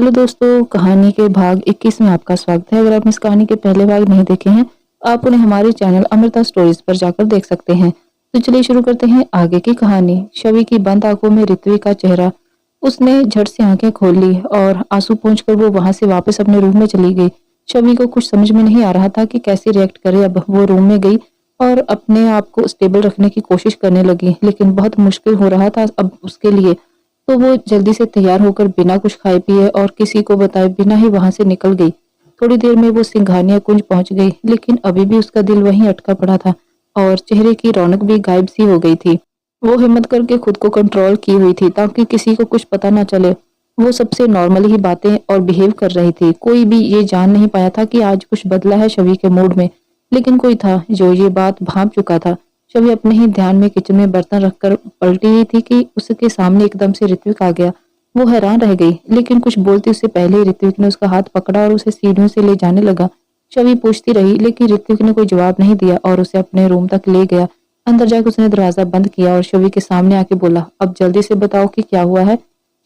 Hello दोस्तों, कहानी के भाग 21 में आपका स्वागत है। अगर आप इस कहानी के पहले भाग नहीं देखे हैं, आप उन्हें हमारे चैनल अमृता स्टोरीज पर जाकर देख सकते हैं। तो चलिए शुरू करते हैं आगे की कहानी। शवि की बंद आंखों में ऋत्विक का चेहरा। उसने झट से आंखें खोल ली और आंसू पोंछकर वो वहां से वापस अपने रूम में चली गई। शवि को कुछ समझ में नहीं आ रहा था कि कैसे रिएक्ट करे। अब वो रूम में गई और अपने आप को स्टेबल रखने की कोशिश करने लगी, लेकिन बहुत मुश्किल हो रहा था अब उसके लिए। तो वो जल्दी से तैयार होकर बिना कुछ खाए पिए और किसी को बताए बिना ही वहां से निकल गई। थोड़ी देर में वो सिंघानिया कुंज पहुंच गई, लेकिन अभी भी उसका दिल वहीं अटका पड़ा था और चेहरे की रौनक भी गायब सी हो गई थी। वो हिम्मत करके खुद को कंट्रोल की हुई थी ताकि किसी को कुछ पता ना चले। वो सबसे नॉर्मल ही बातें और बिहेव कर रही थी। कोई भी ये जान नहीं पाया था कि आज कुछ बदला है शवि के मूड में, लेकिन कोई था जो ये बात भांप चुका था। शवि अपने ही ध्यान में किचन में बर्तन रखकर पलटी ही थी कि उसके सामने एकदम से ऋत्विक आ गया। वो हैरान रह गई, लेकिन कुछ बोलती उससे पहले ही ऋत्विक ने उसका हाथ पकड़ा और उसे सीढ़ियों से ले जाने लगा। शवि पूछती रही, लेकिन ऋत्विक ने कोई जवाब नहीं दिया और उसे अपने रूम तक ले गया। अंदर जाकर उसने दरवाजा बंद किया और शवि के सामने आके बोला, अब जल्दी से बताओ कि क्या हुआ है।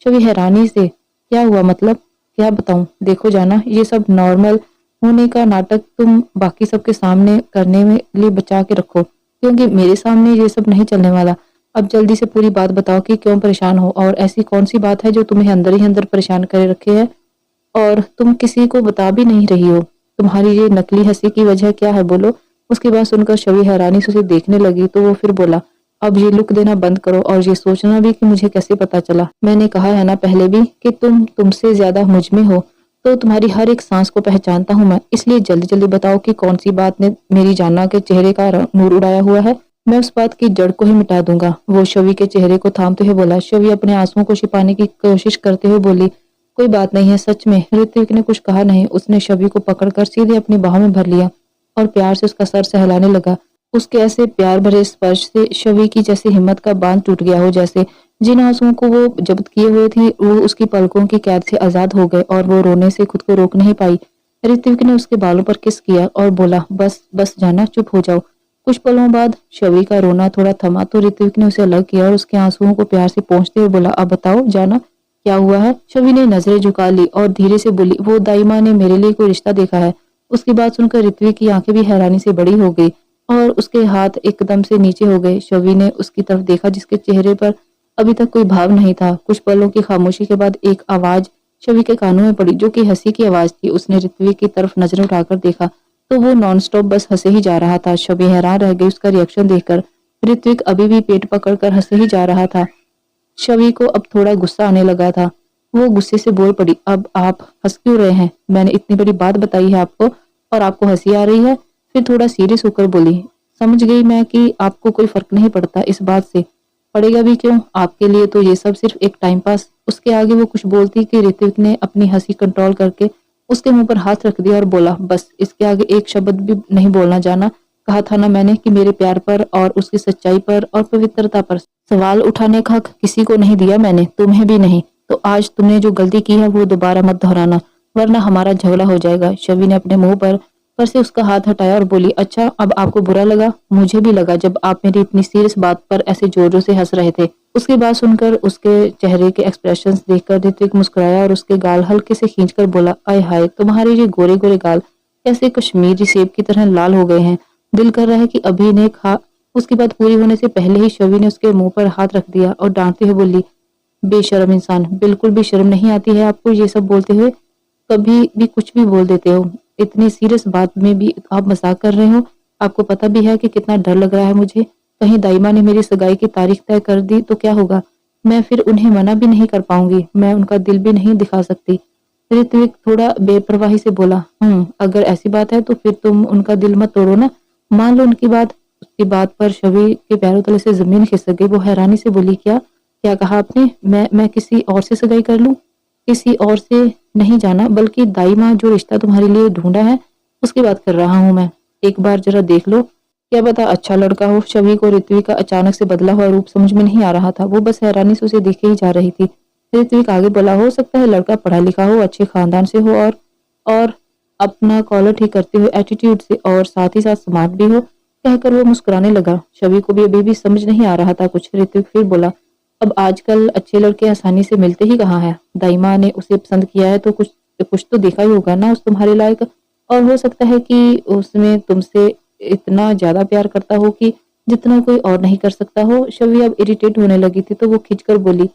शवि हैरानी से, क्या हुआ मतलब? क्या बताऊं? देखो जाना, ये सब नॉर्मल होने का नाटक तुम बाकी सबके सामने करने में लिए बचा के रखो, क्योंकि मेरे सामने ये सब नहीं चलने वाला। अब जल्दी से पूरी बात बताओ कि क्यों परेशान हो और ऐसी कौन सी बात है जो तुम्हें अंदर ही अंदर परेशान करे रखे है और तुम किसी को बता भी नहीं रही हो। तुम्हारी ये नकली हंसी की वजह क्या है, बोलो। उसकी बात सुनकर शवि हैरानी से उसे देखने लगी, तो वो फिर बोला, अब ये लुक देना बंद करो और ये सोचना भी कि मुझे कैसे पता चला। मैंने कहा है ना पहले भी कि तुमसे ज्यादा मुझ में हो, तो तुम्हारी हर एक सांस को पहचानता हूँ मैं। इसलिए जल्दी जल्दी बताओ कि कौन सी बात ने मेरी जान्ना के चेहरे का नूर उड़ाया हुआ है। मैं उस बात की जड़ को ही मिटा दूंगा। वो शवि के चेहरे को थामते हुए बोला। शवि अपने आंसुओं को छिपाने की कोशिश करते हुए बोली, कोई बात नहीं है सच में। ऋत्विक ने कुछ कहा नहीं। उसने शवि को पकड़कर सीधे अपनी बाहों में भर लिया और प्यार से उसका सर सहलाने लगा। उसके ऐसे प्यार भरे स्पर्श से शवि की जैसे हिम्मत का बांध टूट गया हो, जैसे जिन आंसुओं को वो जब्त किए हुए थी वो उसकी पलकों की कैद से आजाद हो गए और वो रोने से खुद को रोक नहीं पाई। ऋत्विक ने उसके बालों पर किस किया और बोला, बस बस जाना, चुप हो जाओ। कुछ पलों बाद शवि का रोना थोड़ा थमा तो ऋत्विक ने उसे अलग किया और उसके आंसुओं को प्यार से पोंछते हुए बोला, अब बताओ जाना, क्या हुआ है। शवि ने नजरें झुका ली और धीरे से बोली, वो दाई माँ ने मेरे लिए कोई रिश्ता देखा है। उसकी बात सुनकर ऋत्विक की आंखें भी हैरानी से बड़ी हो गई और उसके हाथ एकदम से नीचे हो गए। शवि ने उसकी तरफ देखा जिसके चेहरे पर अभी तक कोई भाव नहीं था। कुछ पलों की खामोशी के बाद एक आवाज शवि के कानों में पड़ी, जो कि हंसी की आवाज थी। उसने ऋत्विक की तरफ नजर उठाकर देखा तो वो नॉनस्टॉप बस हंसे ही जा रहा था। शवि हैरान रह गई उसका रिएक्शन देखकर। ऋत्विक अभी भी पेट पकड़कर हंसे ही जा रहा था। शवि को अब थोड़ा गुस्सा आने लगा था। वो गुस्से से बोल पड़ी, अब आप हंस क्यों रहे हैं? मैंने इतनी बड़ी बात बताई है आपको और आपको हंसी आ रही है। फिर थोड़ा सीरियस होकर बोली, समझ गई मैं कि आपको कोई फर्क नहीं पड़ता इस बात से। पड़ेगा भी क्यों, आपके लिए तो ये सब सिर्फ एक टाइम पास। उसके आगे वो कुछ बोलती कि ऋत्विक ने अपनी हंसी कंट्रोल करके उसके मुंह पर हाथ रख दिया और बोला, बस इसके आगे एक शब्द भी नहीं बोलना जाना। कहा था ना मैंने कि मेरे प्यार पर और उसकी सच्चाई पर और पवित्रता पर सवाल उठाने का हक किसी को नहीं दिया मैंने, तुम्हें भी नहीं। तो आज तुमने जो गलती की है वो दोबारा मत दोहराना, वरना हमारा झगड़ा हो जाएगा। शवि ने अपने मुंह पर से उसका हाथ हटाया और बोली, अच्छा अब आपको बुरा लगा? मुझे भी लगा जब आप मेरी इतनी सीरियस बात पर ऐसे जोर जोर से हंस रहे थे। उसकी बात सुनकर उसके चेहरे के एक्सप्रेशंस देखकर ऋत्विक मुस्कुराया और उसके गाल हल्के से खींचकर बोला, आय हाय, तुम्हारे ये गोरे गोरे गाल कैसे कश्मीरी सेब की तरह लाल हो गए हैं। दिल कर रहा है कि अभी ने खा। उसकी बात पूरी होने से पहले ही शवि ने उसके मुंह पर हाथ रख दिया और डांटते हुए बोली, बेशर्म इंसान, बिल्कुल भी शर्म नहीं आती है आपको ये सब बोलते हुए? कभी भी कुछ भी बोल देते हो। इतनी सीरियस बात में भी आप मजाक कर रहे हो। आपको पता भी है कि कितना डर लग रहा है मुझे। कहीं दाइमा ने मेरी सगाई की तारीख तय कर दी तो क्या होगा? मैं फिर उन्हें मना भी नहीं कर पाऊंगी। मैं उनका दिल भी नहीं दिखा सकती। ऋत्विक थोड़ा बेपरवाही से बोला, अगर ऐसी बात है तो फिर तुम उनका दिल मत तोड़ो ना, मान लो उनकी बात। उसकी बात पर शवि के पैरों तले से जमीन खिसक गई। वो हैरानी से बोली, क्या क्या कहा आपने? मैं किसी और से सगाई कर लूं? किसी और से नहीं जाना, बल्कि दाई माँ जो रिश्ता तुम्हारे लिए ढूंढा है उसकी बात कर रहा हूँ मैं। एक बार जरा देख लो, क्या पता अच्छा लड़का हो। शवि को ऋत्विक का अचानक से बदला हुआ रूप समझ में नहीं आ रहा था। वो बस हैरानी से उसे देखे ही जा रही थी। ऋत्विक आगे बोला, हो सकता है लड़का पढ़ा लिखा हो, अच्छे खानदान से हो और अपना कॉलर ठीक करते हुए एटीट्यूड से और साथ ही साथ स्मार्ट भी हो। कहकर वो मुस्कुराने लगा। शवि को भी अभी भी समझ नहीं आ रहा था कुछ। ऋत्विक फिर बोला, अब आजकल अच्छे लड़के आसानी से मिलते ही कहाँ हैं। दाइमा ने उसे पसंद किया है तो कुछ कुछ तो देखा ही होगा ना उस तुम्हारे लायक, और हो सकता है कि उसमें तुमसे इतना ज़्यादा प्यार करता हो कि जितना कोई और नहीं कर सकता हो। शवी अब इरिटेट होने लगी थी तो वो खिंचकर बोली,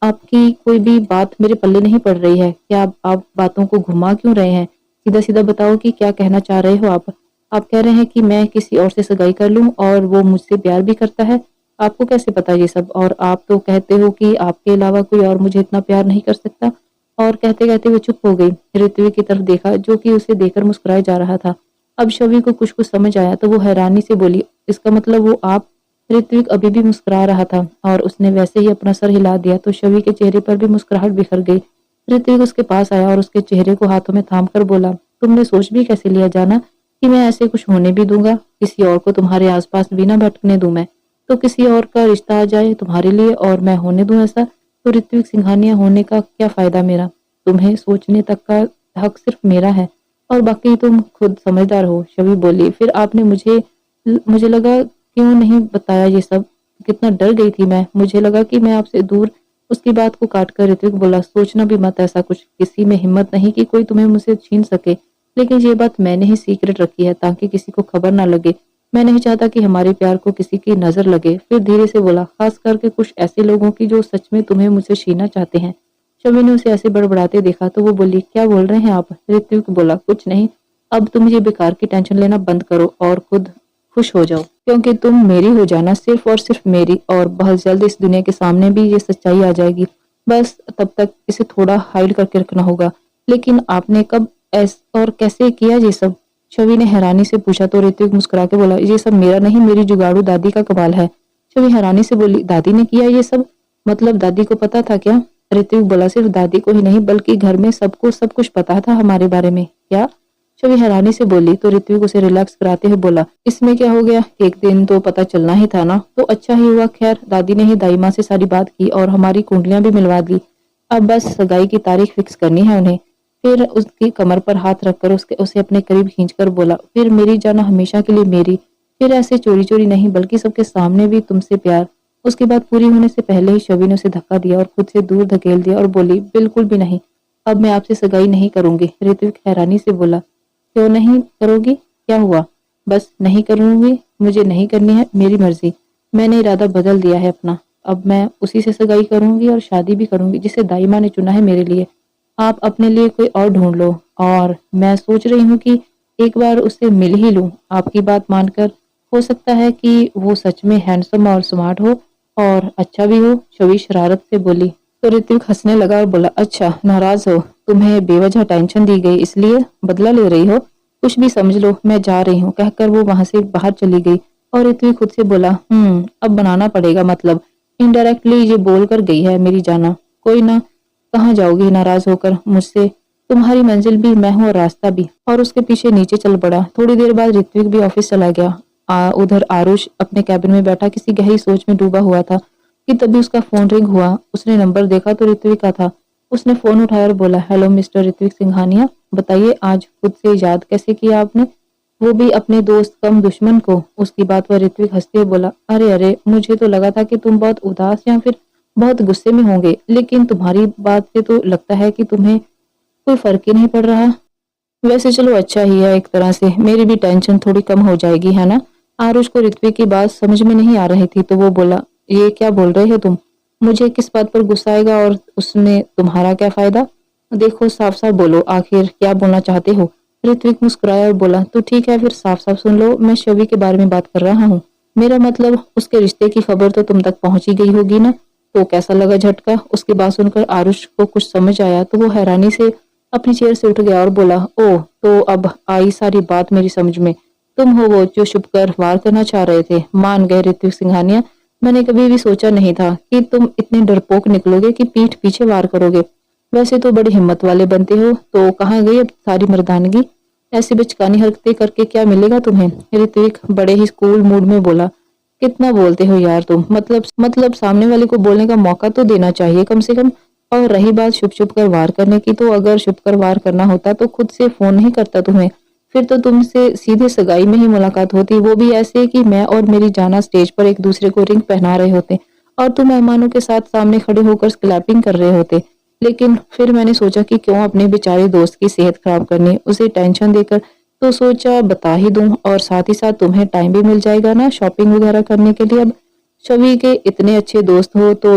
आपकी कोई भी बात मेरे पल्ले नहीं पड़ रही है। क्या आप बातों को घुमा क्यों रहे हैं? सीधा-सीधा बताओ कि क्या कहना चाह रहे हो आप? आप कह रहे हैं कि मैं किसी और से सगाई कर लूँ और वो मुझसे प्यार भी करता है? आपको कैसे पता ये सब? और आप तो कहते हो कि आपके अलावा कोई और मुझे इतना प्यार नहीं कर सकता। और कहते-कहते वो चुप हो गई। ऋत्विक की तरफ देखा जो कि उसे देखकर मुस्कुराए जा रहा था। अब शवी को कुछ-कुछ समझ आया तो वो हैरानी से बोली, इसका मतलब वो आप? ऋत्विक अभी भी मुस्कुरा रहा था और उसने वैसे ही अपना सर हिला दिया तो शवी के चेहरे पर भी मुस्कुराहट बिखर गई। ऋत्विक उसके पास आया और उसके चेहरे को हाथों में थाम कर बोला, तुमने सोच भी कैसे लिया जाना कि मैं ऐसे कुछ होने भी दूंगा? किसी और को तुम्हारे आसपास भी ना भटकने दूं मैं। तो किसी और का रिश्ता आ जाए तुम्हारे लिए और मैं होने दूं ऐसा? तो ऋत्विक सिंघानिया होने का क्या फायदा मेरा? तुम्हें सोचने तक का हक सिर्फ मेरा है और बाकी तुम खुद समझदार हो। शवी बोली, फिर आपने मुझे लगा क्यों नहीं बताया ये सब? कितना डर गई थी मैं। मुझे लगा कि मैं आपसे दूर। उसकी बात को काटकर ऋत्विक बोला, सोचना भी मत ऐसा कुछ। किसी में हिम्मत नहीं कि कोई तुम्हें मुझसे छीन सके। लेकिन ये बात मैंने ही सीक्रेट रखी है ताकि किसी को खबर ना लगे। मैं नहीं चाहता कि हमारे प्यार को किसी की नजर लगे। फिर धीरे से बोला, खास करके कुछ ऐसे लोगों की जो सच में तुम्हें मुझसे छीनना चाहते हैं। शमी ने उसे ऐसे बड़बड़ाते देखा तो वो बोली, क्या बोल रहे हैं आप? ऋत्विक बोला, कुछ नहीं। अब तुम ये बेकार की टेंशन लेना बंद करो और खुद खुश हो जाओ, क्योंकि तुम मेरी हो जाना, सिर्फ और सिर्फ मेरी। और बहुत जल्द इस दुनिया के सामने भी ये सच्चाई आ जाएगी। बस तब तक इसे थोड़ा हाइड करके रखना होगा। लेकिन आपने कब और कैसे किया ये सब? शवी ने हैरानी से पूछा तो ऋत्विक मुस्कुरा के बोला, ये सब मेरा नहीं, मेरी जुगाड़ू दादी का कमाल है। शवी हैरानी से बोली, दादी ने किया ये सब? मतलब दादी को पता था क्या? ऋत्विक बोला, सिर्फ दादी को ही नहीं बल्कि घर में सबको सब कुछ पता था हमारे बारे में। क्या? शवी हैरानी से बोली तो ऋत्विक उसे रिलैक्स कराते हुए बोला, इसमें क्या हो गया, एक दिन तो पता चलना ही था ना। तो अच्छा ही हुआ। खैर दादी ने ही दाई माँ से सारी बात की और हमारी कुंडलियां भी मिलवा दी। अब बस सगाई की तारीख फिक्स करनी है उन्हें। फिर उसकी कमर पर हाथ रखकर उसे अपने करीब खींचकर बोला, फिर मेरी जाना हमेशा के लिए मेरी। फिर ऐसे चोरी चोरी नहीं बल्कि सबके सामने भी तुमसे प्यार। उसकी बात पूरी होने से पहले ही शवी ने उसे धक्का दिया और खुद से दूर धकेल दिया और बोली, बिल्कुल भी नहीं। अब मैं आपसे सगाई नहीं करूंगी। ऋत्विक हैरानी से बोला, क्यों नहीं करोगी? क्या हुआ? बस नहीं करूंगी, मुझे नहीं करनी है, मेरी मर्जी। मैंने इरादा बदल दिया है अपना। अब मैं उसी से सगाई करूंगी और शादी भी करूंगी जिसे दाई माँ ने चुना है मेरे लिए। आप अपने लिए कोई और ढूंढ लो। और मैं सोच रही हूँ कि एक बार उससे मिल ही लूं। आपकी बात मानकर हो सकता है कि वो सच में हैंडसम और स्मार्ट हो और अच्छा भी हो। शवी शरारत से बोली तो ऋत्विक हंसने लगा और बोला, अच्छा नाराज हो? तुम्हें बेवजह टेंशन दी गई इसलिए बदला ले रही हो? कुछ भी समझ लो, मैं जा रही हूँ, कहकर वो वहां से बाहर चली गई। और ऋत्विक खुद से बोला, अब बनाना पड़ेगा, मतलब इनडायरेक्टली ये बोल कर गई है मेरी जाना। कोई ना, कहाँ जाओगी नाराज होकर मुझसे? तुम्हारी मंजिल भी मैं हूँ और रास्ता भी। और उसके पीछे नीचे चल पड़ा। थोड़ी देर बाद ऋत्विक भी ऑफिस चला गया। उधर आरुष अपने कैबिन में बैठा किसी गहरी सोच में डूबा हुआ था कि तभी उसका फोन रिंग हुआ। उसने नंबर देखा तो ऋत्विक का था। उसने फोन उठाया और बोला, हेलो मिस्टर ऋत्विक सिंघानिया, बताइए आज खुद से याद कैसे किया आपने, वो भी अपने दोस्त कम दुश्मन को? उसकी बात पर ऋत्विक हंसते हुए बोला, अरे अरे, मुझे तो लगा था कि तुम बहुत उदास या फिर बहुत गुस्से में होंगे, लेकिन तुम्हारी बात से तो लगता है कि तुम्हें कोई फर्क ही नहीं पड़ रहा। वैसे चलो अच्छा ही है, एक तरह से मेरी भी टेंशन थोड़ी कम हो जाएगी, है ना? आरुष को ऋत्विक की बात समझ में नहीं आ रही थी तो वो बोला, ये क्या बोल रहे हो तुम? मुझे किस बात पर गुस्सा आएगा और उसमें तुम्हारा क्या फायदा? देखो साफ साफ बोलो, आखिर क्या बोलना चाहते हो? ऋत्विक मुस्कुराया और बोला, तो ठीक है फिर साफ साफ सुन लो, मैं शवी के बारे में बात कर रहा हूँ। मेरा मतलब उसके रिश्ते की खबर तो तुम तक पहुंची गई होगी ना? तो कैसा लगा झटका? उसकी बात सुनकर आरुष को कुछ समझ आया तो वो हैरानी से अपनी चेयर से उठ गया और बोला, ओह, तो अब आई सारी बात मेरी समझ में। तुम हो वो जो छुपकर वार करना चाह रहे थे। मान गए ऋत्विक सिंघानिया, मैंने कभी भी सोचा नहीं था कि तुम इतने डरपोक निकलोगे कि पीठ पीछे वार करोगे। वैसे तो बड़ी हिम्मत वाले बनते हो। तो कहाँ गई अब सारी मर्दानगी? ऐसी बचकानी हरकतें करके क्या मिलेगा तुम्हें? ऋत्विक बड़े ही कूल मूड में बोला, कितना बोलते हो यार तुम, मतलब सामने वाले को बोलने का मौका तो देना चाहिए कम से कम। और रही बात छुप छुप कर वार करने की, तो अगर छुप कर वार करना होता तो खुद से फोन नहीं करता तुम्हें। फिर तो तुमसे सीधे सगाई में ही मुलाकात होती, वो भी ऐसे कि मैं और मेरी जाना स्टेज पर एक दूसरे को रिंग पहना रहे होते। और तुम मेहमानों के साथ सामने खड़े होकर क्लैपिंग कर रहे होते। लेकिन फिर मैंने सोचा कि क्यों अपने बेचारे दोस्त की सेहत खराब करनी, उसे टेंशन देकर, तो सोचा बता ही दूं और साथ ही साथ तुम्हें टाइम भी मिल जाएगा ना शॉपिंग वगैरह करने के लिए। अब सभी के इतने अच्छे दोस्त हो तो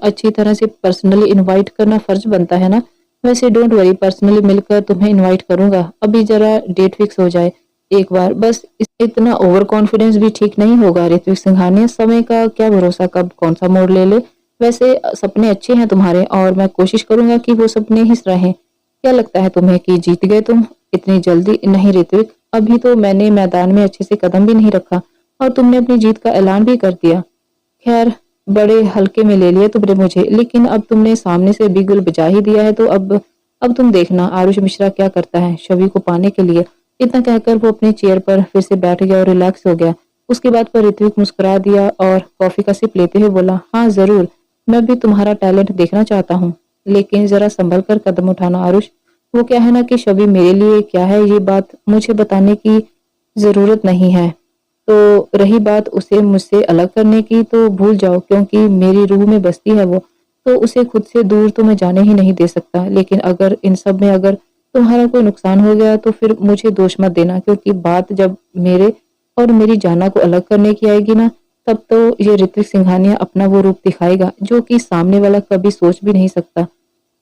अच्छी तरह से पर्सनली इनवाइट करना फर्ज बनता है ना। वैसे डोंट वरी, पर्सनली मिलकर तुम्हें इनवाइट करूंगा, अभी जरा डेट फिक्स हो जाए एक बार बस। इतना ओवर कॉन्फिडेंस भी ठीक नहीं होगा ऋत्विक सिंघानिया, समय का क्या भरोसा कब कौन सा मोड़ ले ले। वैसे सपने अच्छे हैं तुम्हारे और मैं कोशिश करूंगा कि वो सपने ही रहें। क्या लगता है तुम्हें कि जीत गए तुम इतनी जल्दी? नहीं ऋत्विक, अभी तो मैंने मैदान में अच्छे से कदम भी नहीं रखा और तुमने अपनी जीत का ऐलान भी कर दिया। खैर, बड़े हल्के में ले लिया तुमने मुझे, लेकिन अब तुमने सामने से बिगुल बजा ही दिया है तो अब तुम देखना आरुष मिश्रा क्या करता है छवि को पाने के लिए। इतना कहकर वो अपनी चेयर पर फिर से बैठ गया और रिलैक्स हो गया। उसकी बात पर ऋत्विक मुस्कुरा दिया और कॉफी का सिप लेते हुए बोला, हाँ जरूर, मैं भी तुम्हारा टैलेंट देखना चाहता हूँ, लेकिन जरा संभल कर कदम उठाना आरुष। वो क्या है ना कि छवि मेरे लिए क्या है ये बात मुझे बताने की जरूरत नहीं है। तो रही बात उसे मुझसे अलग करने की, तो भूल जाओ, क्योंकि मेरी रूह में बसती है वो, तो उसे खुद से दूर तो मैं जाने ही नहीं दे सकता। लेकिन अगर इन सब में अगर तुम्हारा कोई नुकसान हो गया तो फिर मुझे दोष मत देना, क्योंकि बात जब मेरे और मेरी जाना को अलग करने की आएगी ना, तब तो ये ऋत्विक सिंघानिया अपना वो रूप दिखाएगा जो कि सामने वाला कभी सोच भी नहीं सकता।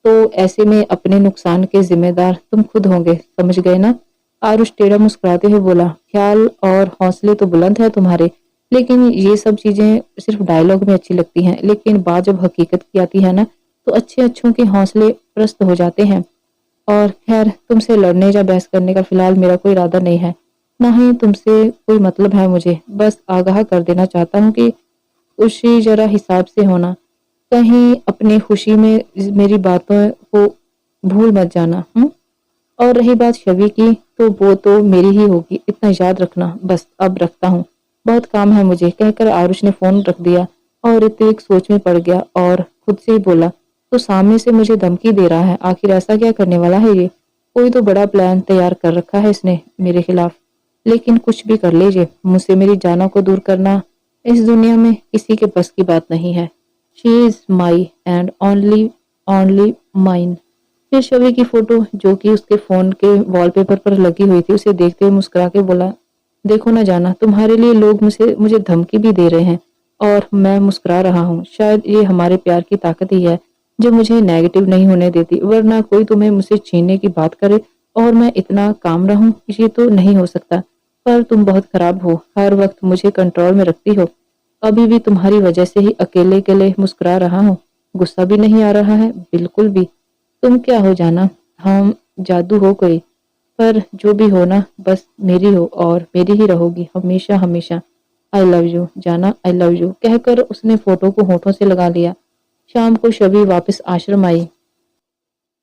तो ऐसे में अपने नुकसान के जिम्मेदार तुम खुद होंगे, समझ गए ना? आरुष टेढ़ा मुस्कुराते हुए बोला, ख्याल और हौसले तो बुलंद है तुम्हारे, लेकिन ये सब चीजें सिर्फ डायलॉग में अच्छी लगती हैं, लेकिन बात जब हकीकत की आती है ना, तो अच्छे अच्छों के हौसले प्रस्त हो जाते हैं। और खैर, तुमसे लड़ने या बहस करने का फिलहाल मेरा कोई इरादा नहीं है, ना ही तुमसे कोई मतलब है मुझे। बस आगाह कर देना चाहता हूँ कि खुशी जरा हिसाब से होना, कहीं अपनी खुशी में मेरी बातों को भूल मत जाना। और रही बात छवि की, तो वो तो मेरी ही होगी, इतना याद रखना। बस अब रखता हूँ, बहुत काम है मुझे, कहकर आरुष ने फोन रख दिया और ऋत्विक सोच में पड़ गया और खुद से ही बोला, तो सामने से मुझे धमकी दे रहा है, आखिर ऐसा क्या करने वाला है ये? कोई तो बड़ा प्लान तैयार कर रखा है इसने मेरे खिलाफ। लेकिन कुछ भी कर लीजिए, मुझसे मेरी जाना को दूर करना इस दुनिया में किसी के बस की बात नहीं है। She is my and only only mine. फिर छवि की फोटो जो कि उसके फोन के वॉलपेपर पर लगी हुई थी, उसे देखते हुए मुस्कुरा के बोला, देखो ना जाना, तुम्हारे लिए लोग मुझे धमकी भी दे रहे हैं और मैं मुस्कुरा रहा हूँ। शायद ये हमारे प्यार की ताकत ही है जो मुझे नेगेटिव नहीं होने देती, वरना कोई तुम्हें मुझसे छीनने की बात करे और मैं इतना काम रहूं, ये तो नहीं हो सकता। पर तुम बहुत खराब हो, हर वक्त मुझे कंट्रोल में रखती हो। अभी भी तुम्हारी वजह से ही अकेले अकेले मुस्कुरा रहा हूँ, गुस्सा भी नहीं आ रहा है बिल्कुल भी। तुम क्या हो जाना, हम जादू हो कोई, पर जो भी हो ना, बस मेरी हो और मेरी ही रहोगी हमेशा हमेशा। आई लव यू जाना, आई लव यू, कहकर उसने फोटो को होठों से लगा लिया। शाम को शबी वापस आश्रम आई,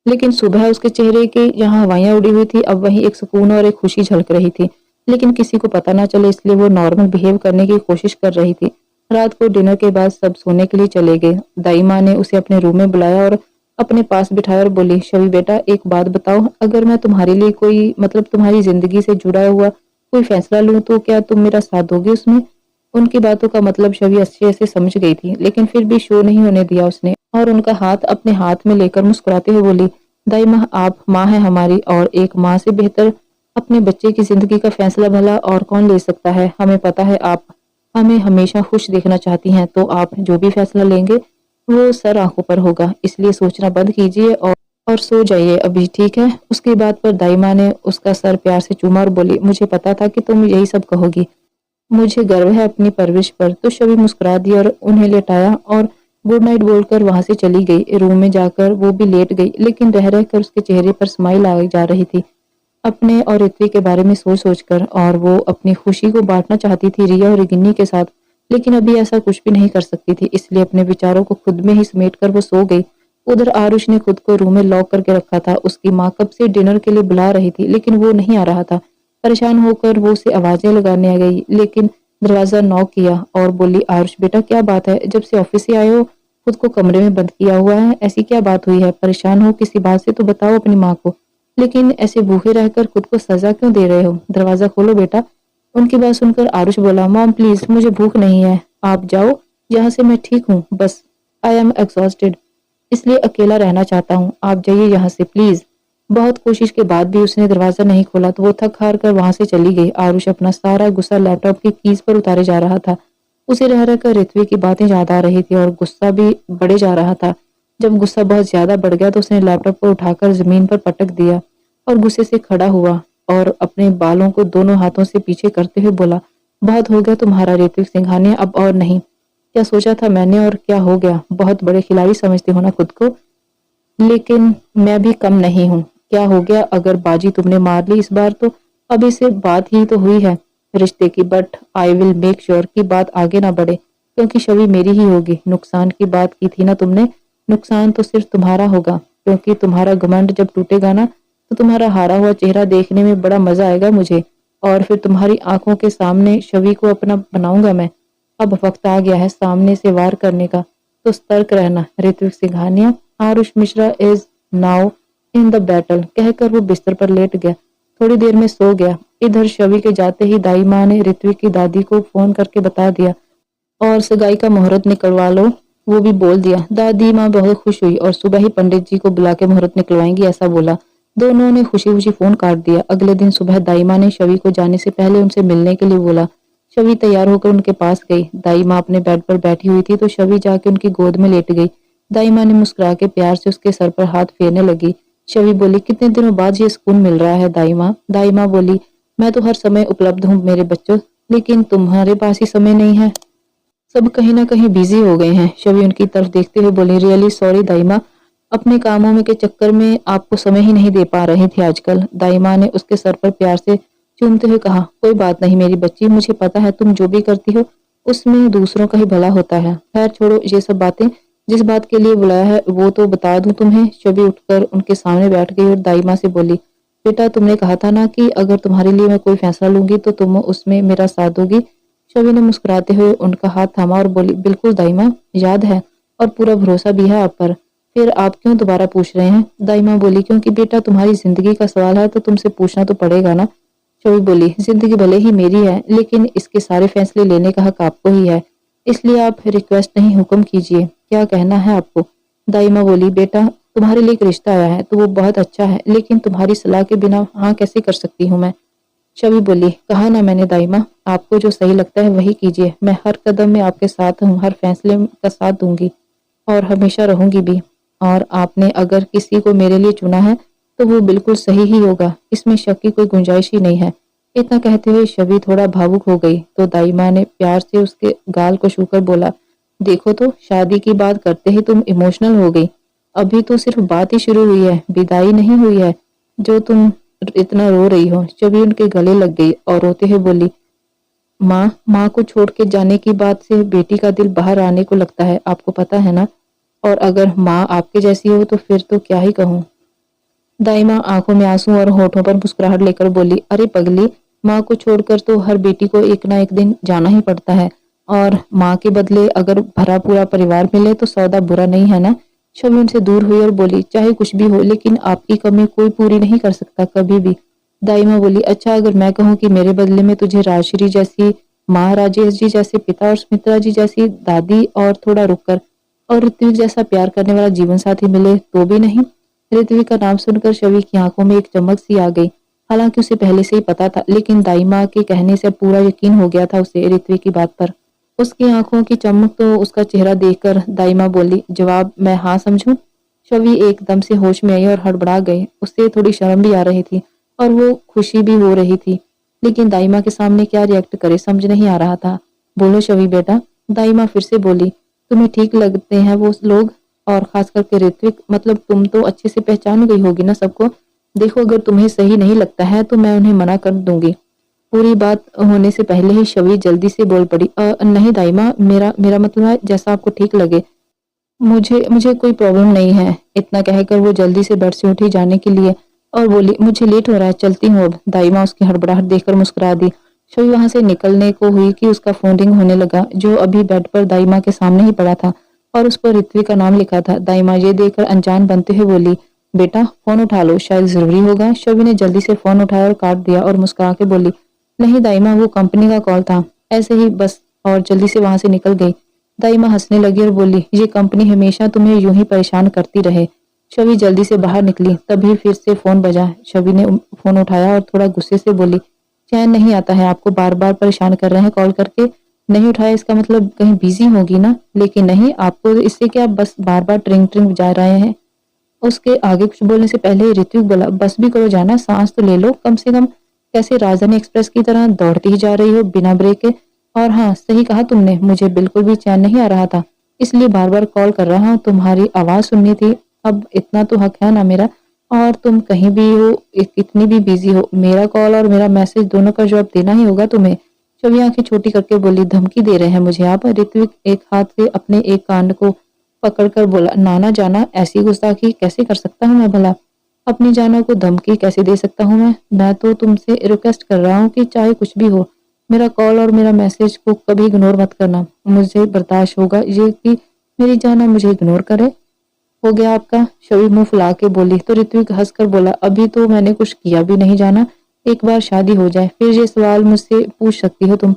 लेकिन सुबह उसके चेहरे के जहाँ हवाइयां उड़ी हुई थी, अब वहीं एक सुकून और एक खुशी झलक रही थी। लेकिन किसी को पता ना चले इसलिए वो नॉर्मल बिहेव करने की कोशिश कर रही थी। रात को डिनर के बाद सब सोने के लिए चले गए। दाई माँ ने उसे अपने रूम में बुलाया और अपने पास बिठाया और बोली, शबी बेटा एक बात बताओ, अगर मैं तुम्हारे लिए कोई तुम्हारी जिंदगी से जुड़ा हुआ कोई फैसला लूं तो क्या तुम मेरा साथ दोगे उसमें? उनकी बातों का मतलब शबी अच्छे से समझ गई थी, लेकिन फिर भी शो नहीं होने दिया उसने और उनका हाथ अपने हाथ में लेकर मुस्कुराते हुए बोली, दाई माँ आप माँ है हमारी और एक माँ से बेहतर अपने बच्चे की जिंदगी का फैसला भला और कौन ले सकता है। हमें पता है आप हमें हमेशा खुश देखना चाहती हैं, तो आप जो भी फैसला लेंगे वो सर आंखों पर होगा, इसलिए सोचना बंद कीजिए और सो जाइए अभी, ठीक है? उसकी बात पर दाई माँ ने उसका सर प्यार से चूमा और बोली, मुझे पता था कि तुम यही सब कहोगी, मुझे गर्व है अपनी परवरिश पर। तो शबी मुस्कुरा दी और उन्हें लेटाया और गुड नाइट बोलकर वहां से चली गई। रूम में जाकर वो भी लेट गई, लेकिन रह रहकर उसके चेहरे पर स्माइल आ जा रही थी, अपने और ऋत्विक के बारे में सोच सोच कर। और वो अपनी खुशी को बांटना चाहती थी रिया और गिन्नी के साथ, लेकिन अभी ऐसा कुछ भी नहीं कर सकती थी, इसलिए अपने विचारों को खुद में ही समेट कर वो सो गई। उधर आरुष ने खुद को रूम में लॉक करके रखा था। उसकी माँ कब से डिनर के लिए बुला रही थी, लेकिन वो नहीं आ रहा था। परेशान होकर वो उसे आवाजें लगाने आ गई, लेकिन दरवाजा नॉक किया और बोली, आरुष बेटा क्या बात है, जब से ऑफिस से आए हो खुद को कमरे में बंद किया हुआ है, ऐसी क्या बात हुई है? परेशान हो किसी बात से तो बताओ अपनी माँ को, लेकिन ऐसे भूखे रहकर खुद को सजा क्यों दे रहे हो? दरवाजा खोलो बेटा। उनकी बात सुनकर आरुष बोला, मॉम प्लीज मुझे भूख नहीं है, आप जाओ, यहाँ से मैं ठीक हूँ, बस आई एम एग्जॉस्टेड, इसलिए अकेला रहना चाहता हूँ। आप जाइए यहाँ से प्लीज। बहुत कोशिश के बाद भी उसने दरवाजा नहीं खोला तो वो थक हार कर वहां से चली गई। आरुष अपना सारा गुस्सा लैपटॉप की कीज पर उतारे जा रहा था। उसे रह रहकर ऋत्विक की बातें याद आ रही थी और गुस्सा भी बढ़े जा रहा था। जब गुस्सा बहुत ज्यादा बढ़ गया तो उसने लैपटॉप को उठाकर जमीन पर पटक दिया और गुस्से से खड़ा हुआ और अपने बालों को दोनों हाथों से पीछे करते हुए बोला, बहुत हो गया तुम्हारा ऋत्विक सिंघानिया, अब और नहीं। क्या सोचा था मैंने और क्या हो गया? बहुत बड़े खिलाड़ी समझते हो ना खुद को, लेकिन मैं भी कम नहीं हूँ। क्या हो गया? अगर बाजी तुमने मार ली इस बार तो अब इससे बात ही तो हुई है रिश्ते की, but I will make sure कि बात आगे ना बढ़े, क्योंकि छवि मेरी ही होगी। नुकसान की बात की थी ना तुमने, नुकसान तो सिर्फ तुम्हारा होगा, क्योंकि तुम्हारा घमंड जब टूटेगा ना तो तुम्हारा हारा हुआ चेहरा देखने में बड़ा मजा आएगा मुझे, और फिर तुम्हारी आंखों के सामने छवि को अपना बनाऊंगा मैं। अब वक्त आ गया है सामने से वार करने का, तो सतर्क रहना Ritwik Singhania. Aarush Mishra is now in the battle, कहकर वो बिस्तर पर लेट गया। थोड़ी देर में सो गया। इधर छवि के जाते ही दाई माँ ने ऋत्विक की दादी को फोन करके बता दिया और सगाई का मुहूर्त निकलवा लो, वो भी बोल दिया। दादी माँ बहुत खुश हुई और सुबह ही पंडित जी को बुला के मुहूर्त निकलवाएंगी ऐसा बोला। दोनों ने खुशी खुशी फोन काट दिया। अगले दिन सुबह दाई माँ ने छवि को जाने से पहले उनसे मिलने के लिए बोला। छवि तैयार होकर उनके पास गई। दाई माँ अपने बेड पर बैठी हुई थी तो छवि जाके उनकी गोद में लेट गई। दाई माँ ने मुस्कुरा के प्यार से उसके सर पर हाथ फेरने लगी। छवि बोली, कितने दिनों बाद ये सुकून मिल रहा है दाई माँ। दाई माँ बोली, मैं तो हर समय उपलब्ध हूँ मेरे बच्चों, लेकिन तुम्हारे पास ही समय नहीं है, सब कहीं ना कहीं बिजी हो गए हैं। छवि उनकी तरफ देखते हुए बोली, रियली सॉरी दाई माँ, अपने कामों में के चक्कर में आपको समय ही नहीं दे पा रही थी आजकल। दाई माँ ने उसके सर पर प्यार से चूमते हुए कहा, कोई बात नहीं मेरी बच्ची, मुझे पता है तुम जो भी करती हो उसमें दूसरों का ही भला होता है। खैर छोड़ो ये सब बातें, जिस बात के लिए बुलाया है वो तो बता दूं तुम्हें। छवि उठकर उनके सामने बैठ गई और दाई माँ से बोली, बेटा तुमने कहा था ना कि अगर तुम्हारे लिए मैं कोई फैसला लूंगी तो तुम उसमें मेरा साथ दोगी। छवि ने मुस्कुराते हुए उनका हाथ थामा और बोली, बिल्कुल दाई माँ, याद है और पूरा भरोसा भी है आप पर। फिर आप क्यों दोबारा पूछ रहे हैं? दाई माँ बोली, क्योंकि बेटा तुम्हारी जिंदगी का सवाल है तो तुमसे पूछना तो पड़ेगा ना। छवि बोली, जिंदगी भले ही मेरी है लेकिन इसके सारे फैसले लेने का हक आपको ही है, इसलिए आप रिक्वेस्ट नहीं हुक्म कीजिए, क्या कहना है आपको? दाई माँ बोली, बेटा तुम्हारे लिए एक रिश्ता आया है तो वो बहुत अच्छा है, लेकिन तुम्हारी सलाह के बिना हाँ कैसे कर सकती हूँ मैं? छवि बोली, कहा ना मैंने दाई माँ, आपको जो सही लगता है वही कीजिए। मैं हर कदम में आपके साथ हूँ, हर फैसले का साथ दूंगी और हमेशा रहूंगी भी। और आपने अगर किसी को मेरे लिए चुना है तो वो बिल्कुल सही ही होगा, इसमें शक की कोई गुंजाइश ही नहीं है। इतना कहते हुए छवि थोड़ा भावुक हो गई तो दाई माँ ने प्यार से उसके गाल को छूकर बोला, देखो तो शादी की बात करते ही तुम इमोशनल हो गई। अभी तो सिर्फ बात ही शुरू हुई है, विदाई नहीं हुई है जो तुम इतना रो रही हो। छवि उनके गले लग गई और रोते हुए बोली, माँ को छोड़ के जाने की बात से बेटी का दिल बाहर आने को लगता है, आपको पता है ना। और अगर माँ आपके जैसी हो तो फिर तो क्या ही कहूँ। दाई माँ आंखों में आंसू और होठों पर मुस्कुराहट लेकर बोली, अरे पगली, माँ को छोड़कर तो हर बेटी को एक ना एक दिन जाना ही पड़ता है, और माँ के बदले अगर भरा पूरा परिवार मिले तो सौदा बुरा नहीं है ना। छवि उनसे दूर हुई और बोली, चाहे कुछ भी हो लेकिन आपकी कमी कोई पूरी नहीं कर सकता कभी भी। दाई माँ बोली, अच्छा अगर मैं कहूँ कि मेरे बदले में तुझे राजश्री जैसी माँ, राजेश जी जैसे पिता और सुमित्रा जी जैसी दादी और थोड़ा रुककर और ऋत्विक जैसा प्यार करने वाला जीवन साथी मिले तो भी नहीं? ऋत्विक का नाम सुनकर छवि की आंखों में एक चमक सी आ गई। हालांकि उसे पहले से ही पता था, लेकिन दाई माँ के कहने से पूरा यकीन हो गया था उसे ऋत्विक की बात पर। उसकी आंखों की चमक तो उसका चेहरा देखकर दाई माँ बोली, जवाब मैं हाँ समझूं? छवि एकदम से होश में आई और हड़बड़ा गई। उससे थोड़ी शर्म भी आ रही थी और वो खुशी भी हो रही थी, लेकिन दाई माँ के सामने क्या रिएक्ट करे समझ नहीं आ रहा था। बोलो छवि बेटा। दाई माँ फिर से बोली, तुम्हें ठीक लगते हैं वो लोग, और खास करके ऋत्विक, मतलब तुम तो अच्छे से पहचान गई होगी ना सबको। देखो अगर तुम्हें सही नहीं लगता है तो मैं उन्हें मना कर दूंगी। पूरी बात होने से पहले ही छवि जल्दी से बोल पड़ी, नहीं दाई माँ, मेरा मेरा मतलब है जैसा आपको ठीक लगे, मुझे मुझे कोई प्रॉब्लम नहीं है। इतना कहकर वो जल्दी से बेड से उठी जाने के लिए और बोली, मुझे लेट हो रहा है, चलती हूँ अब। दाई माँ उसकी हड़बड़ाहट देखकर मुस्कुरा दी। छवि वहां से निकलने को हुई कि उसका फोन रिंग होने लगा, जो अभी बेड पर दाई माँ के सामने ही पड़ा था और उस पर ऋत्विक का नाम लिखा था। दाई माँ ये देखकर अनजान बनते हुए बोली, बेटा फोन उठा लो, शायद जरूरी होगा। छवि ने जल्दी से फोन उठाया और काट दिया और मुस्कुरा के बोली, नहीं दाई माँ, वो कंपनी का कॉल था, ऐसे ही बस, और जल्दी से वहां से निकल गई। दाई माँ हंसने लगी और बोली, ये कंपनी हमेशा तुम्हें यूं ही परेशान करती रहे। शवि जल्दी से बाहर निकली, तभी फिर से फोन बजा। शवि ने फोन उठाया और थोड़ा गुस्से से बोली, चैन नहीं आता है आपको, बार बार परेशान कर रहे हैं कॉल करके। नहीं उठाया इसका मतलब कहीं बिजी होगी ना। लेकिन नहीं, आपको इससे क्या, बस बार बार ट्रिंग ट्रिंग बजा रहे हैं। उसके आगे कुछ बोलने से पहले ही ऋत्विक बोला, बस भी करो जाना, सांस तो ले लो कम से कम। कैसे राजधानी एक्सप्रेस की तरह दौड़ती ही जा रही हो बिना ब्रेक के। और हाँ, सही कहा तुमने, मुझे बिल्कुल भी चैन नहीं आ रहा था, इसलिए बार बार कॉल कर रहा हूँ, तुम्हारी आवाज सुननी थी। अब इतना तो हक है ना मेरा। और तुम कहीं भी हो, कितनी भी बिजी हो, मेरा कॉल और मेरा मैसेज दोनों का जवाब देना ही होगा तुम्हें। छवि आंखें छोटी करके बोली, धमकी दे रहे हैं मुझे आप। ऋत्विक एक हाथ से अपने एक कान को पकड़कर बोला, नाना जाना, ऐसी गुस्ताखी कैसे कर सकता हूँ मैं भला। अपनी जानों को धमकी कैसे दे सकता हूँ मैं तो तुमसे रिक्वेस्ट कर रहा हूँ कि चाहे कुछ भी हो, मेरा कॉल और मेरा मैसेज को कभी इग्नोर मत करना। मुझे बर्दाश्त होगा ये कि मेरी जाना मुझे इग्नोर करे। हो गया आपका, शबी मुंह फुला के बोली। तो ऋत्विक हंसकर बोला, अभी तो मैंने कुछ किया भी नहीं जाना, एक बार शादी हो जाए फिर ये सवाल मुझसे पूछ सकती हो तुम।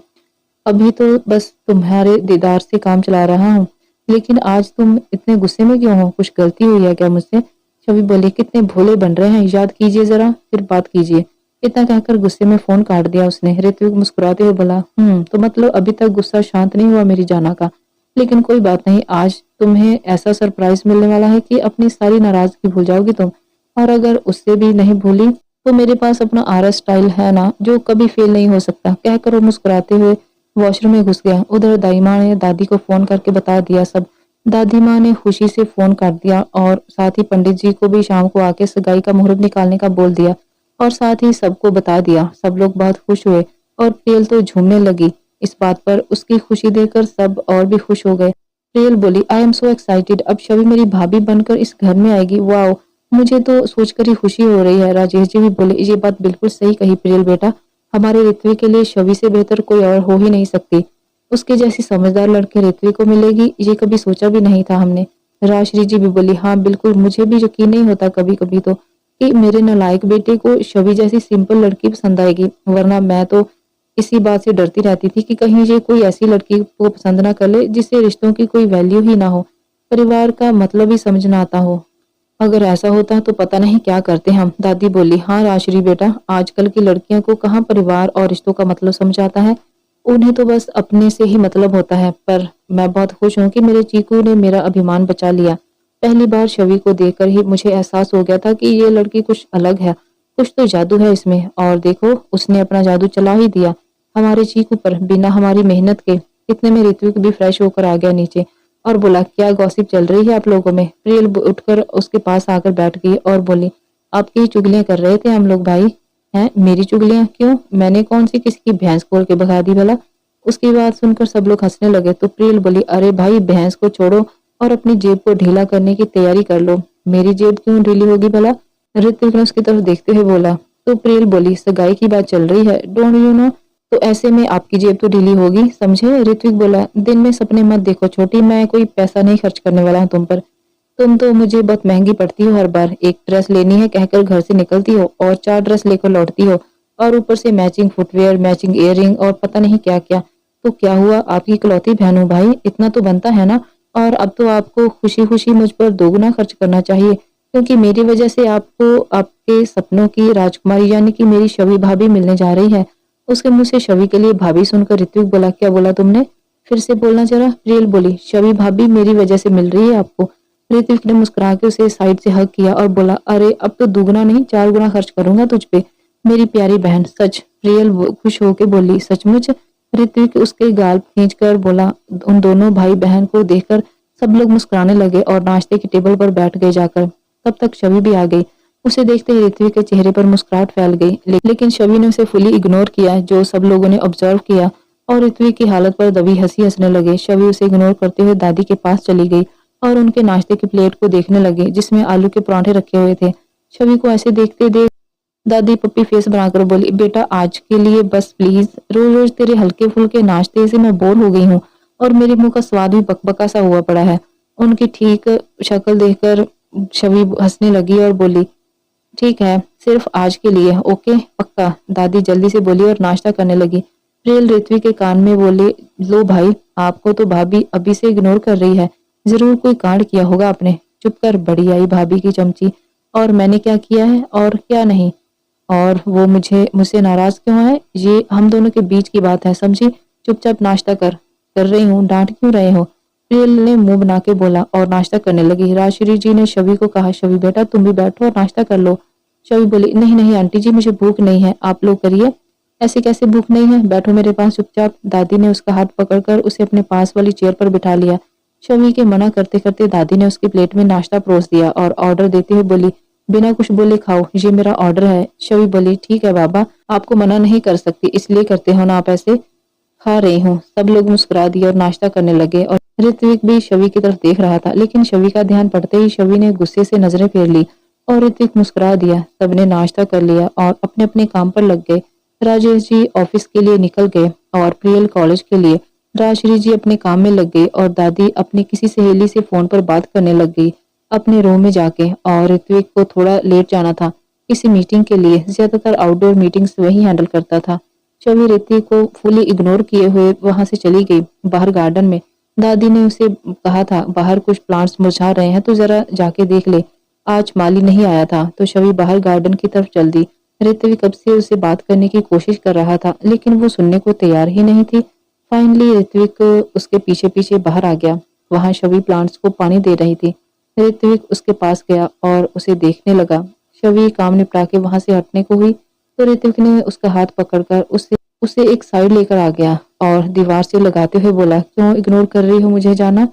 अभी तो बस तुम्हारे दीदार से काम चला रहा हूँ। लेकिन आज तुम इतने गुस्से में क्यों हो, कुछ गलती हुई है क्या मुझसे। शबी बोली, कितने भोले बन रहे हैं, याद कीजिए जरा फिर बात कीजिए। इतना कहकर गुस्से में फोन काट दिया उसने। ऋत्विक मुस्कुराते हुए बोला, तो मतलब अभी तक गुस्सा शांत नहीं हुआ मेरी जाना का। लेकिन कोई बात नहीं, आज तुम्हें ऐसा सरप्राइज मिलने वाला है कि अपनी सारी नाराजगी भूल जाओगी तुम। और अगर उससे भी नहीं भूली तो मेरे पास अपना आरएस स्टाइल है ना, जो कभी फेल नहीं हो सकता। कहकर वो मुस्कुराते हुए वॉशरूम में घुस गया। उधर दाई माँ ने दादी को फोन करके बता दिया सब। दादी माँ ने खुशी से फोन काट दिया और साथ ही पंडित जी को भी शाम को आके सगाई का मुहूर्त निकालने का बोल दिया और साथ ही सबको बता दिया। सब लोग बहुत खुश हुए और प्रियल तो झूमने लगी। इस बात पर उसकी खुशी देखकर सब और भी खुश हो गए। प्रियल बोली, आई एम सो एक्साइटेड, अब शबी मेरी भाभी बनकर इस घर में आएगी। वाओ, मुझे तो सोचकर ही खुशी हो रही है। राजेश जी भी बोले, ये बात बिल्कुल सही कही प्रियल बेटा, हमारे ऋत्विक के लिए शबी से बेहतर कोई और हो ही नहीं सकती। उसके जैसी समझदार लड़की ऋत्विक को मिलेगी, ये कभी सोचा भी नहीं था हमने। राजश्री जी भी बोली, हाँ बिल्कुल, मुझे भी यकीन नहीं होता कभी कभी तो कि मेरे नालायक बेटे को शबी जैसी सिंपल लड़की पसंद आएगी। वरना मैं तो इसी बात से डरती रहती थी कि कहीं ये कोई ऐसी लड़की को पसंद ना कर ले जिससे रिश्तों की कोई वैल्यू ही ना हो, परिवार का मतलब ही समझ ना आता हो। अगर ऐसा होता तो पता नहीं क्या करते हम। दादी बोली, हाँ राजश्री बेटा, आजकल की लड़कियों को कहाँ परिवार और रिश्तों का मतलब समझ आता है, उन्हें तो बस अपने से ही मतलब होता है। पर मैं बहुत खुश हूँ कि मेरे चीकू ने मेरा अभिमान बचा लिया। पहली बार शवि को देखकर ही मुझे एहसास हो गया था कि ये लड़की कुछ अलग है, कुछ तो जादू है इसमें। और देखो, उसने अपना जादू चला ही दिया हमारे चीकू पर बिना हमारी मेहनत के। इतने में ऋत्विक भी फ्रेश होकर आ गया नीचे और बोला, क्या गॉसिप चल रही है आप लोगों में। प्रियल उठकर उसके पास आकर बैठ गई और बोली, आपकी चुगलियां कर रहे थे हम लोग भाई। हैं, मेरी चुगलियां क्यों, मैंने कौन सी किसी की भैंस खोल के भगा दी भला। उसकी बात सुनकर सब लोग हंसने लगे तो प्रियल बोली, अरे भाई, भैंस को छोड़ो और अपनी जेब को ढीला करने की तैयारी कर लो। मेरी जेब क्यों ढीली होगी भला। ऋत्विक ने उसकी तरफ देखते हुए बोला। तो प्रियल बोली, सगाई की बात चल रही है, डोंट यू नो, तो ऐसे में आपकी जेब तो ढीली होगी, समझे। ऋत्विक बोला, दिन में सपने मत देखो छोटी, मैं कोई पैसा नहीं खर्च करने वाला हूँ तुम पर। तुम तो मुझे बहुत महंगी पड़ती हो, हर बार एक ड्रेस लेनी है कहकर घर से निकलती हो और 4 ड्रेस लेकर लौटती हो, और ऊपर से मैचिंग फुटवेयर, मैचिंग इयररिंग और पता नहीं क्या क्या। तो क्या हुआ, आपकी इकलौती बहन हूँ भाई, इतना तो बनता है ना। और अब तो आपको खुशी खुशी मुझ पर दोगुना खर्च करना चाहिए, क्योंकि मेरी वजह से आपको आपके सपनों की राजकुमारी यानी कि मेरी शबी भाभी मिलने जा रही है। उसके मुंह से शबी के लिए भाभी सुनकर ऋत्विक बोला, क्या बोला तुमने, फिर से बोलना जरा। प्रियल बोली, शबी भाभी मेरी वजह से मिल रही है आपको। ऋत्विक ने मुस्कुरा के उसे साइड से हग किया और बोला, अरे अब तो दुगना नहीं 4 गुना खर्च करूंगा तुझ पे मेरी प्यारी बहन, सच। प्रियल खुश होके बोली, सचमुच। ऋत्विक उसके गाल खींचकर बोला। उन दोनों भाई बहन को देखकर सब लोग मुस्कुराने लगे और नाश्ते की टेबल पर बैठ गए जाकर। तब तक शबी भी आ गई। उसे देखते ही ऋत्विक के चेहरे पर मुस्कुराहट फैल गई, लेकिन शबी ने उसे फुली इग्नोर किया, जो सब लोगों ने ऑब्जर्व किया और ऋत्विक की हालत पर दबी हंसी हंसने लगे। शबी उसे इग्नोर करते हुए दादी के पास चली गई और उनके नाश्ते की प्लेट को देखने लगी जिसमें आलू के परांठे रखे हुए थे। शबी को ऐसे देखते देख दादी पप्पी फेस बनाकर बोली, बेटा आज के लिए बस प्लीज, रोज रोज तेरे हल्के फुल्के नाश्ते से मैं बोर हो गई हूँ और मेरे मुंह का स्वाद भी बकबका सा हुआ पड़ा है। उनकी ठीक शक्ल देखकर शबी हंसने लगी और बोली, ठीक है, सिर्फ आज के लिए, ओके पक्का। दादी जल्दी से बोली और नाश्ता करने लगी। प्रियल ऋत्विक के कान में बोले, लो भाई, आपको तो भाभी अभी से इग्नोर कर रही है। जरूर कोई कांड किया होगा आपने। चुप कर, बड़ी आई भाभी की चमची। और मैंने क्या किया है और क्या नहीं? और वो मुझसे नाराज क्यों है? ये हम दोनों के बीच की बात है, समझी? चुपचाप नाश्ता कर रही हूँ, डांट क्यों रहे हो? प्रियल ने मुंह बना के बोला और नाश्ता करने लगी। राजश्री जी ने शवि को कहा, शवि बेटा तुम भी बैठो और नाश्ता कर लो। शवि बोली, नहीं नहीं आंटी जी, मुझे भूख नहीं है, आप लोग करिए। ऐसे कैसे भूख नहीं है? बैठो मेरे पास चुपचाप। दादी ने उसका हाथ पकड़कर उसे अपने पास वाली चेयर पर बिठा लिया। शवि के मना करते करते दादी ने उसकी प्लेट में नाश्ता परोस दिया और ऑर्डर देते हुए बोली, बिना कुछ बोले खाओ, ये मेरा ऑर्डर है। शवि बोली, ठीक है बाबा, आपको मना नहीं कर सकती, इसलिए करते हो ना आप ऐसे। खा रही हूँ। सब लोग मुस्कुरा दिए और नाश्ता करने लगे और ऋत्विक भी शवि की तरफ देख रहा था, लेकिन शवि का ध्यान पड़ते ही शवि ने गुस्से से नजरें फेर ली और ऋत्विक मुस्कुरा दिया। सबने नाश्ता कर लिया और अपने अपने काम पर लग गए। राजेश जी ऑफिस के लिए निकल गए और प्रियल कॉलेज के लिए। राजश्री जी अपने काम में लग गई और दादी अपनी किसी सहेली से फोन पर बात करने लग गई अपने रूम में जाके। और ऋत्विक को थोड़ा लेट जाना था किसी मीटिंग के लिए। ज्यादातर आउटडोर मीटिंग्स वही हैंडल करता था। शवि ऋत्विक को फुली इग्नोर किए हुए वहां से चली गई बाहर गार्डन में। दादी ने उसे कहा था, बाहर कुछ प्लांट्स मुरझा रहे हैं तो जरा जाके देख ले। आज माली नहीं आया था तो शवि बाहर गार्डन की तरफ चल दी। ऋत्विक कब से उसे बात करने की कोशिश कर रहा था, लेकिन वो सुनने को तैयार ही नहीं थी। फाइनली ऋत्विक उसके पीछे पीछे बाहर आ गया। वहां शवि प्लांट्स को पानी दे रही थी। ऋत्विक उसके पास गया और उसे देखने लगा। शवि काम निपटा के वहां से हटने को हुई तो ऋत्विक ने उसका हाथ पकड़कर उसे उसे एक साइड लेकर आ गया और दीवार से लगाते हुए बोला, क्यों इग्नोर कर रही हो मुझे जाना?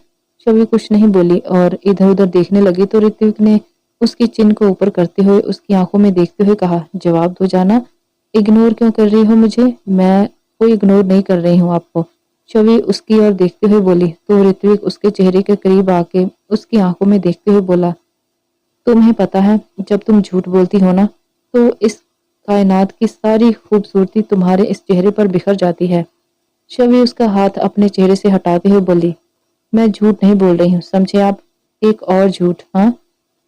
शवि कुछ नहीं बोली और इधर उधर देखने लगी तो ऋत्विक ने उसकी चिन को ऊपर करते हुए उसकी आंखों में देखते हुए कहा, जवाब दो जाना, इग्नोर क्यों कर रही हो मुझे? मैं कोई इग्नोर नहीं कर रही हूँ आपको। शवि उसकी ओर देखते हुए बोली तो ऋत्विक उसके चेहरे के करीब आके उसकी आंखों में देखते हुए बोला, तुम्हें पता है जब तुम झूठ बोलती हो ना तो इस कायनात की सारी खूबसूरती तुम्हारे इस चेहरे पर बिखर जाती है। शवि उसका हाथ अपने चेहरे से हटाते हुए बोली, मैं झूठ नहीं बोल रही हूँ, समझे आप? एक और झूठ। हाँ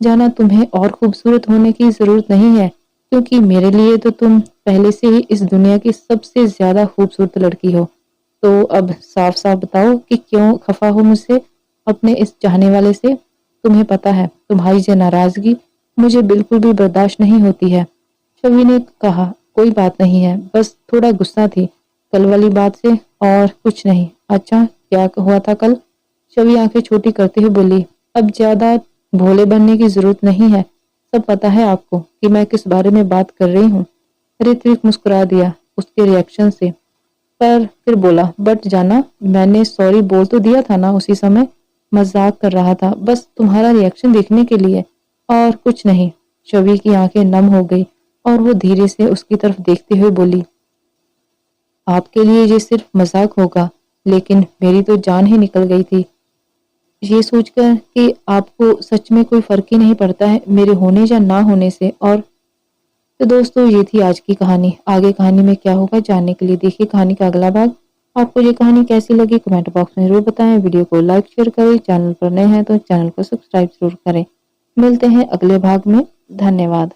जाना, तुम्हें और खूबसूरत होने की जरूरत नहीं है, क्योंकि मेरे लिए तो तुम पहले से ही इस दुनिया की सबसे ज्यादा खूबसूरत लड़की हो। तो अब साफ साफ बताओ कि क्यों खफा हो मुझसे, अपने इस चाहने वाले से? तुम्हें पता है तुम्हारी ये नाराजगी मुझे बिल्कुल भी बर्दाश्त नहीं होती है। शवि ने कहा, कोई बात नहीं है, बस थोड़ा गुस्सा थी कल वाली बात से, और कुछ नहीं। अच्छा क्या हुआ था कल? शवि आंखें छोटी करते हुए बोली, अब ज्यादा भोले बनने की जरूरत नहीं है, सब पता है आपको कि मैं किस बारे में बात कर रही हूँ। ऋत्विक मुस्कुरा दिया उसके रिएक्शन से, पर फिर बोला, बट जाना, मैंने सॉरी बोल तो दिया था ना उसी समय, मजाक कर रहा था, बस तुम्हारा रिएक्शन देखने के लिए, और कुछ नहीं। शवि की आंखें नम हो गई और वो धीरे से उसकी तरफ देखते हुए बोली, आपके लिए ये सिर्फ मजाक होगा, लेकिन मेरी तो जान ही निकल गई थी ये सोचकर कि आपको सच में कोई फर्क ही नहीं पड़ता है मेरे होने या ना होने से। और तो दोस्तों ये थी आज की कहानी। आगे कहानी में क्या होगा जानने के लिए देखिए कहानी का अगला भाग। आपको ये कहानी कैसी लगी कमेंट बॉक्स में जरूर बताएं। वीडियो को लाइक शेयर करें, चैनल पर नए हैं तो चैनल को सब्सक्राइब जरूर करें। मिलते हैं अगले भाग में। धन्यवाद।